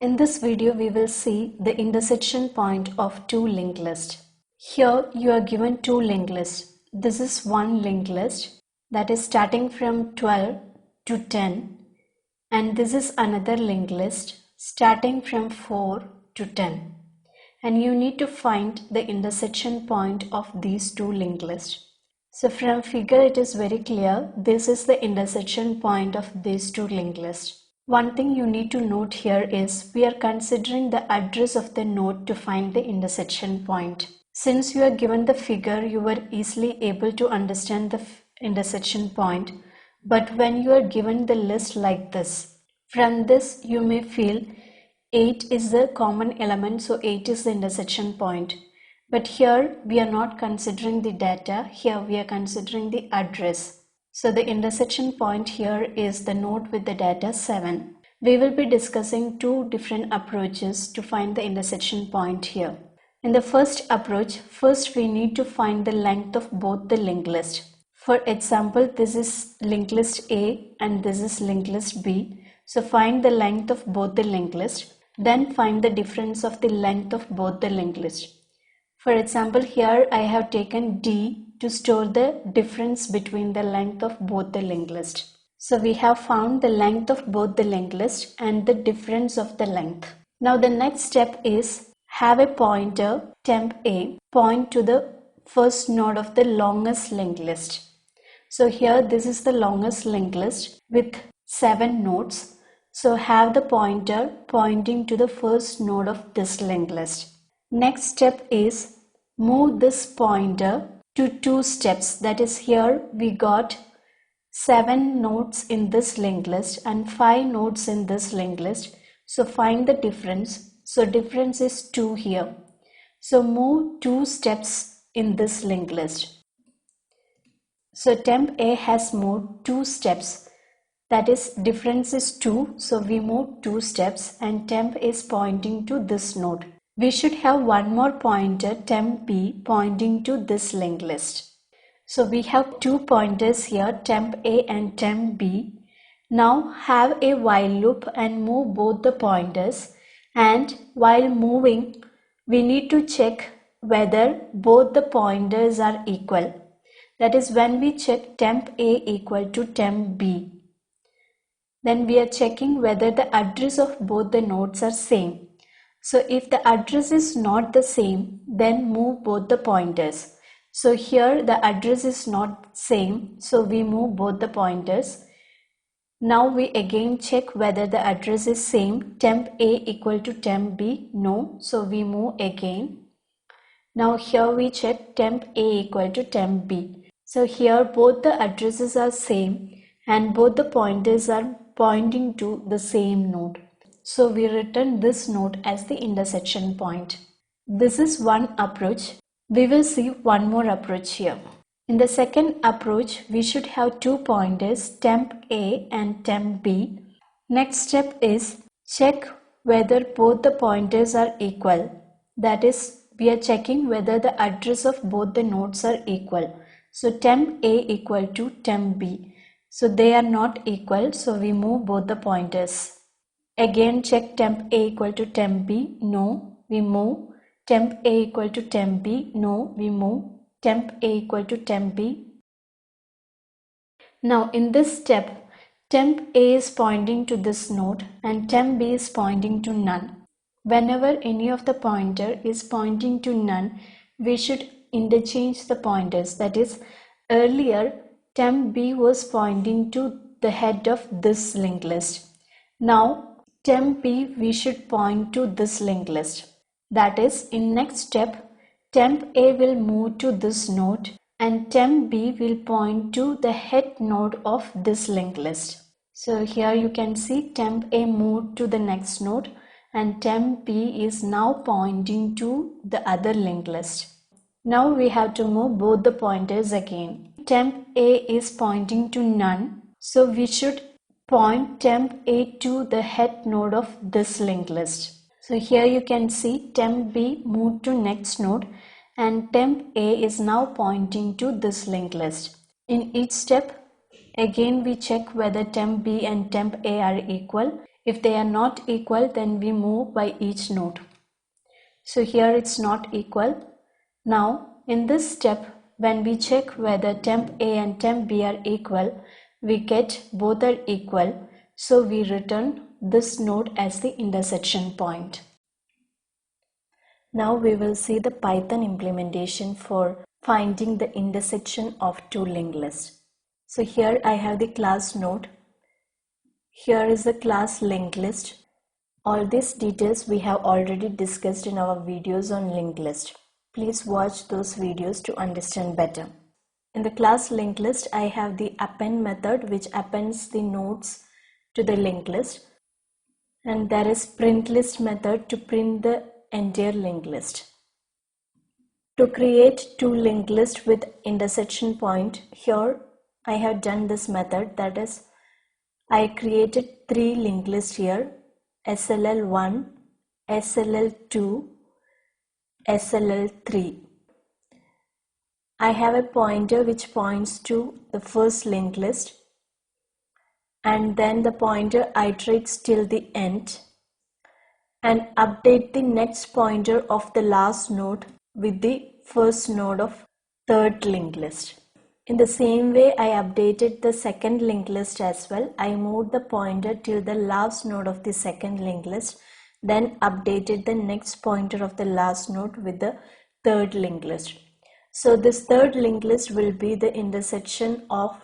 In this video, we will see the intersection point of two linked lists. Here you are given two linked lists. This is one linked list that is starting from 12 to 10, and this is another linked list starting from 4 to 10. And you need to find the intersection point of these two linked lists. So from figure it is very clear, this is the intersection point of these two linked lists. One thing you need to note here is we are considering the address of the node to find the intersection point. Since you are given the figure, you were easily able to understand the intersection point. But when you are given the list like this, from this you may feel 8 is the common element, so 8 is the intersection point. But here we are not considering the data, here we are considering the address. So the intersection point here is the node with the data 7. We will be discussing two different approaches to find the intersection point here. In the first approach, first we need to find the length of both the linked list. For example, this is linked list A and this is linked list B. So find the length of both the linked list. Then find the difference of the length of both the linked list. For example, here I have taken D to store the difference between the length of both the linked list. So we have found the length of both the linked list and the difference of the length. Now the next step is have a pointer temp A point to the first node of the longest linked list. So here this is the longest linked list with 7 nodes. So have the pointer pointing to the first node of this linked list. Next step is move this pointer to 2 steps. That is, here we got 7 nodes in this linked list and 5 nodes in this linked list. So find the difference. So difference is 2 here. So move 2 steps in this linked list. So temp A has moved 2 steps. That is, difference is 2, so we move 2 steps and temp is pointing to this node. We should have one more pointer temp B pointing to this linked list. So we have 2 pointers here, temp A and temp B. Now have a while loop and move both the pointers, and while moving we need to check whether both the pointers are equal. That is, when we check temp A equal to temp B, then we are checking whether the address of both the nodes are same. So if the address is not the same, then move both the pointers. So here the address is not same, so we move both the pointers. Now we again check whether the address is same, temp A equal to temp B, no, so we move again. Now here we check temp A equal to temp B. So here both the addresses are same and both the pointers are pointing to the same node. So we return this node as the intersection point. This is one approach. We will see one more approach here. In the second approach, we should have 2 pointers, temp A and temp B. Next step is check whether both the pointers are equal. That is, we are checking whether the address of both the nodes are equal. So temp A equal to temp B. So they are not equal, so we move both the pointers. Again check temp A equal to temp B, no, we move. Temp A equal to temp B, no, we move. Temp A equal to temp B. Now in this step, temp A is pointing to this node and temp B is pointing to none. Whenever any of the pointer is pointing to none, we should interchange the pointers. That is, earlier temp B was pointing to the head of this linked list. Now temp B we should point to this linked list. That is, in next step, temp A will move to this node and temp B will point to the head node of this linked list. So here you can see temp A moved to the next node and temp B is now pointing to the other linked list. Now we have to move both the pointers again. Temp A is pointing to none, so we should point temp A to the head node of this linked list. So here you can see temp B moved to next node and temp A is now pointing to this linked list. In each step, again we check whether temp B and temp A are equal. If they are not equal, then we move by each node. So here it's not equal. Now in this step, when we check whether temp A and temp B are equal, we get both are equal. So we return this node as the intersection point. Now we will see the Python implementation for finding the intersection of two linked lists. So here I have the class node. Here is the class linked list. All these details we have already discussed in our videos on linked list. Please watch those videos to understand better. In the class linked list, I have the append method which appends the nodes to the linked list. And there is print list method to print the entire linked list. To create two linked lists with intersection point, here I have done this method, that is I created three linked lists here, SLL1, SLL2, SLL3. I have a pointer which points to the first linked list, and then the pointer iterates till the end and update the next pointer of the last node with the first node of third linked list. In the same way, I updated the second linked list as well. I moved the pointer till the last node of the second linked list, then updated the next pointer of the last node with the third linked list. So this third linked list will be the intersection of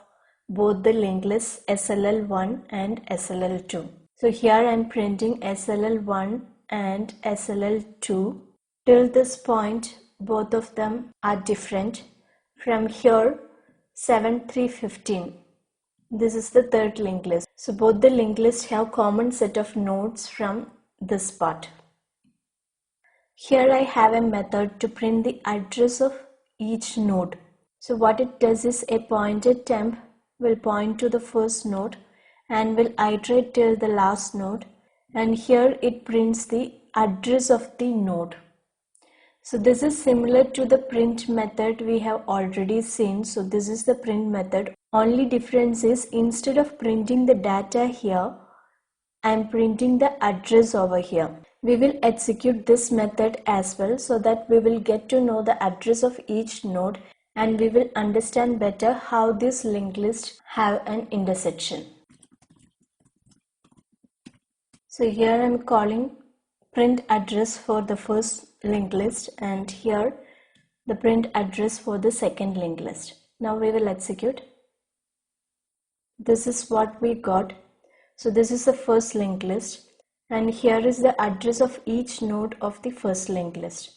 both the linked lists SLL1 and SLL2. So here I am printing SLL1 and SLL2. Till this point, both of them are different. From here, 7, 3, 15. This is the third linked list. So both the linked lists have common set of nodes from this part. Here I have a method to print the address of each node. So what it does is a pointer temp will point to the first node and will iterate till the last node, and here it prints the address of the node. So this is similar to the print method we have already seen. So this is the print method. Only difference is instead of printing the data here, I am printing the address over here. We will execute this method as well so that we will get to know the address of each node and we will understand better how this linked list have an intersection. So here I am calling print address for the first linked list and here the print address for the second linked list. Now we will execute. This is what we got. So this is the first linked list and here is the address of each node of the first linked list.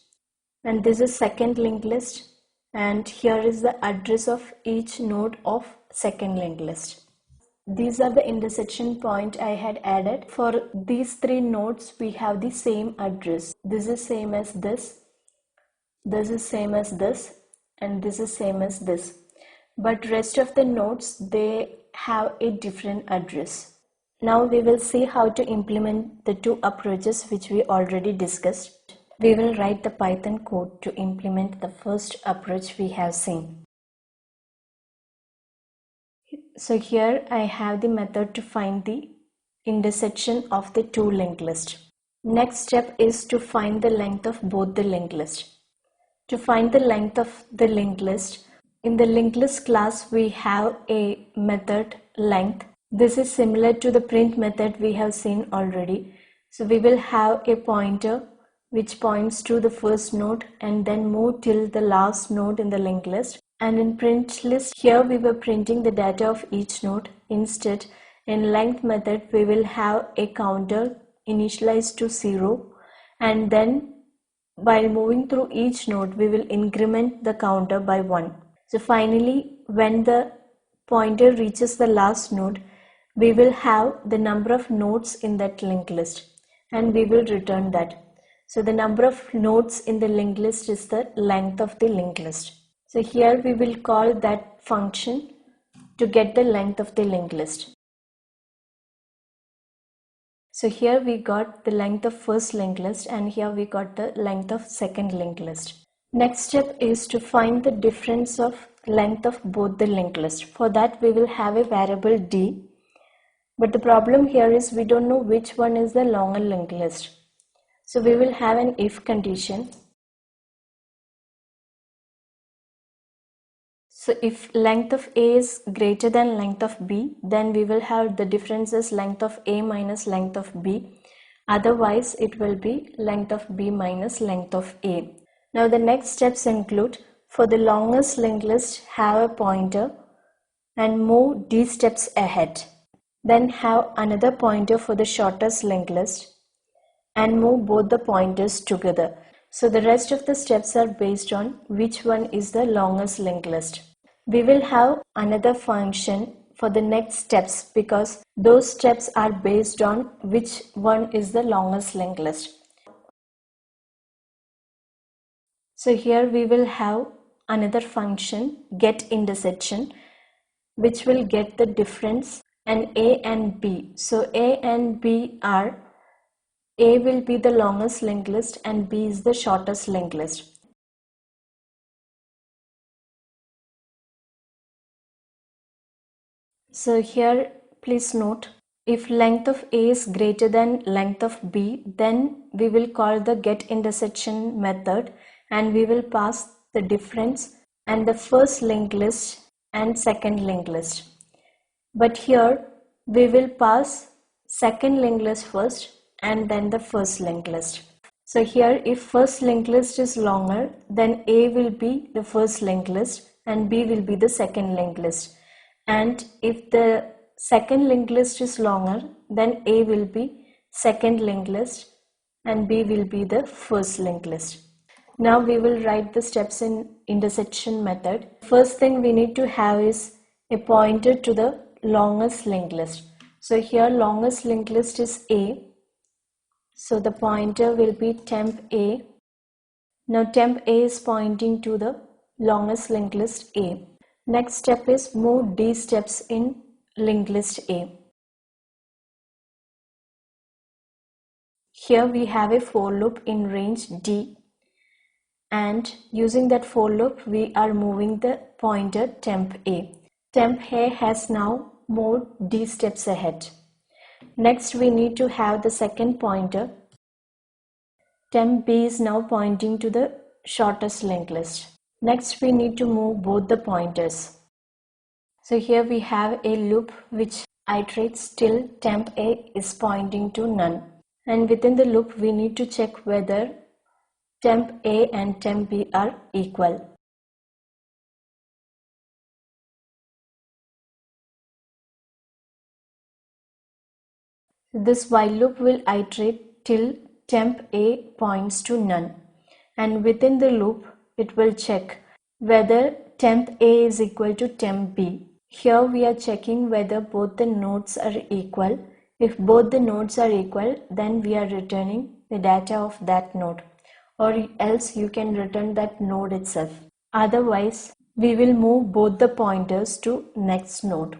And this is second linked list and here is the address of each node of second linked list. These are the intersection point I had added. For these three nodes, we have the same address. This is same as this is same as this, and this is same as this. But rest of the nodes, they have a different address. Now we will see how to implement the two approaches which we already discussed. We will write the Python code to implement the first approach we have seen. So here I have the method to find the intersection of the two linked lists. Next step is to find the length of both the linked lists. To find the length of the linked list, in the linked list class we have a method length. This is similar to the print method we have seen already. So we will have a pointer which points to the first node and then move till the last node in the linked list. And in print list, here we were printing the data of each node. Instead, in length method, we will have a counter initialized to 0 and then while moving through each node, we will increment the counter by 1. So finally, when the pointer reaches the last node, we will have the number of nodes in that linked list and we will return that. So the number of nodes in the linked list is the length of the linked list. So here we will call that function to get the length of the linked list. So here we got the length of first linked list and here we got the length of second linked list. Next step is to find the difference of length of both the linked list. For that we will have a variable d But the problem here is we don't know which one is the longer linked list. So we will have an if condition. So if length of A is greater than length of B, then we will have the difference as length of A minus length of B. Otherwise, it will be length of B minus length of A. Now the next steps include, for the longest linked list, have a pointer and move D steps ahead. Then have another pointer for the shortest linked list and move both the pointers together. So the rest of the steps are based on which one is the longest linked list. We will have another function for the next steps because those steps are based on which one is the longest linked list. So here we will have another function, get intersection, which will get the difference and A and B. So A and B are, A will be the longest linked list and B is the shortest linked list. So here please note, if length of A is greater than length of B, then we will call the get intersection method and we will pass the difference and the first linked list and second linked list. But here we will pass second linked list first and then the first linked list. So here if first linked list is longer, then A will be the first linked list and B will be the second linked list. And if the second linked list is longer, then A will be second linked list and B will be the first linked list. Now we will write the steps in intersection method. First thing we need to have is a pointer to the longest linked list. So here longest linked list is A. So the pointer will be temp A. Now temp A is pointing to the longest linked list A. Next step is move D steps in linked list A. Here we have a for loop in range D, and using that for loop we are moving the pointer temp A. Temp A has now moved D steps ahead. Next we need to have the second pointer. Temp B is now pointing to the shortest linked list. Next we need to move both the pointers. So here we have a loop which iterates till temp A is pointing to none. And within the loop we need to check whether temp A and temp B are equal. This while loop will iterate till temp A points to none. And within the loop it will check whether temp A is equal to temp B. Here we are checking whether both the nodes are equal. If both the nodes are equal, then we are returning the data of that node, or else you can return that node itself. Otherwise, we will move both the pointers to next node.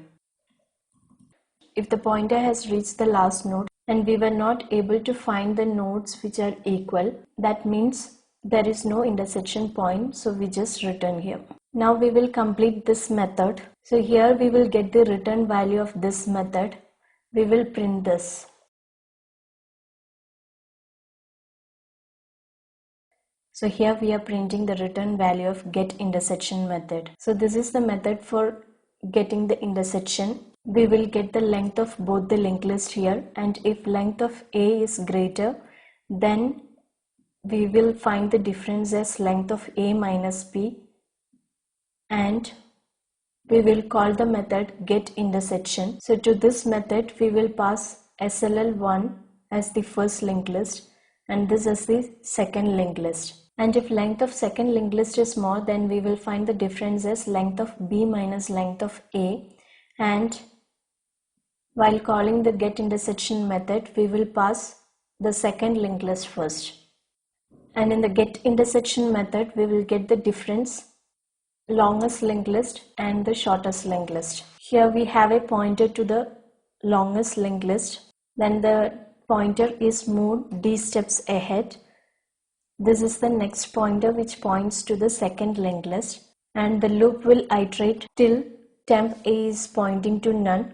If the pointer has reached the last node and we were not able to find the nodes which are equal, that means there is no intersection point, so we just return here. Now we will complete this method. So here we will get the return value of this method. We will print this. So here we are printing the return value of get intersection method. So this is the method for getting the intersection. We will get the length of both the linked list here, and if length of A is greater, then we will find the difference as length of A minus B, and we will call the method get intersection. So to this method we will pass SLL1 as the first linked list and this as the second linked list. And if length of second linked list is more, then we will find the difference as length of B minus length of A, and while calling the get intersection method we will pass the second linked list first. And in the get intersection method we will get the difference, longest linked list and the shortest linked list. Here we have a pointer to the longest linked list, then the pointer is moved D steps ahead. This is the next pointer which points to the second linked list, and the loop will iterate till temp A is pointing to none,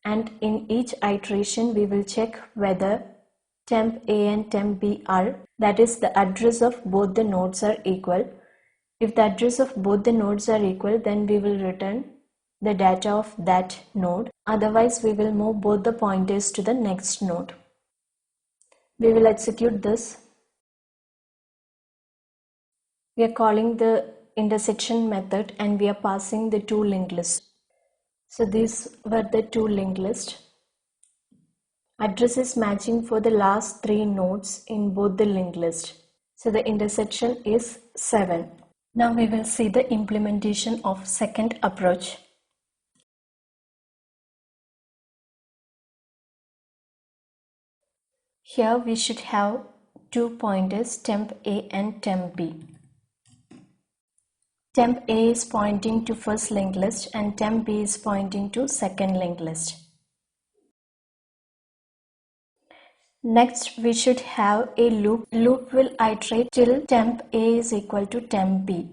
and in each iteration we will check whether temp A and temp B are, that is, the address of both the nodes are equal. If the address of both the nodes are equal, then we will return the data of that node. Otherwise, we will move both the pointers to the next node. We will execute this. We are calling the intersection method and we are passing the two linked lists. So these were the two linked lists. Address is matching for the last three nodes in both the linked list. So the intersection is 7. Now we will see the implementation of second approach. Here we should have two pointers, temp A and temp B. Temp A is pointing to first linked list and temp B is pointing to second linked list. Next, we should have a loop. Loop will iterate till temp A is equal to temp B.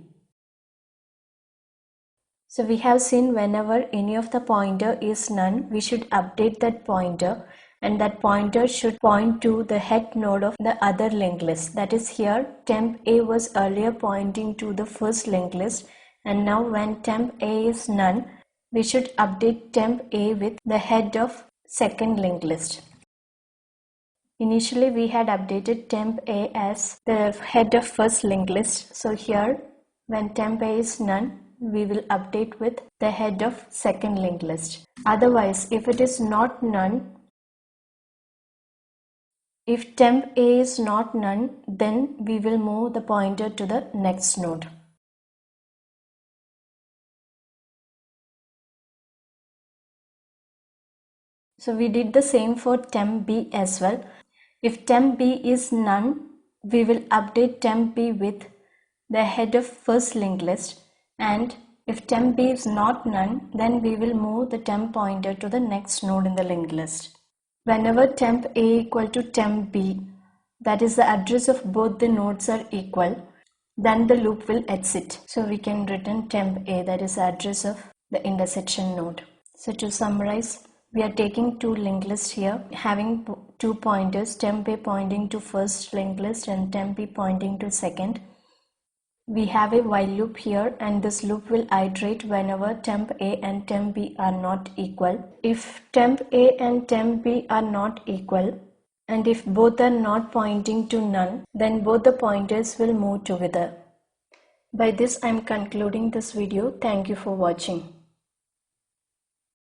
So we have seen whenever any of the pointer is none, we should update that pointer, and that pointer should point to the head node of the other linked list. That is, here temp A was earlier pointing to the first linked list, and now when temp A is none, we should update temp A with the head of second linked list. Initially we had updated temp A as the head of first linked list. So here when temp A is none, we will update with the head of second linked list. Otherwise, if it is not none, if temp A is not none, then we will move the pointer to the next node. So we did the same for temp B as well. If temp B is none, we will update temp B with the head of first linked list, and if temp B is not none, then we will move the temp pointer to the next node in the linked list. Whenever temp A equal to temp B, that is the address of both the nodes are equal, then the loop will exit. So we can return temp A, that is the address of the intersection node. So to summarize, we are taking two linked lists here, having two pointers, temp A pointing to first linked list and temp B pointing to second. We have a while loop here, and this loop will iterate whenever temp A and temp B are not equal. If temp A and temp B are not equal, and if both are not pointing to none, then both the pointers will move together. By this I am concluding this video. Thank you for watching.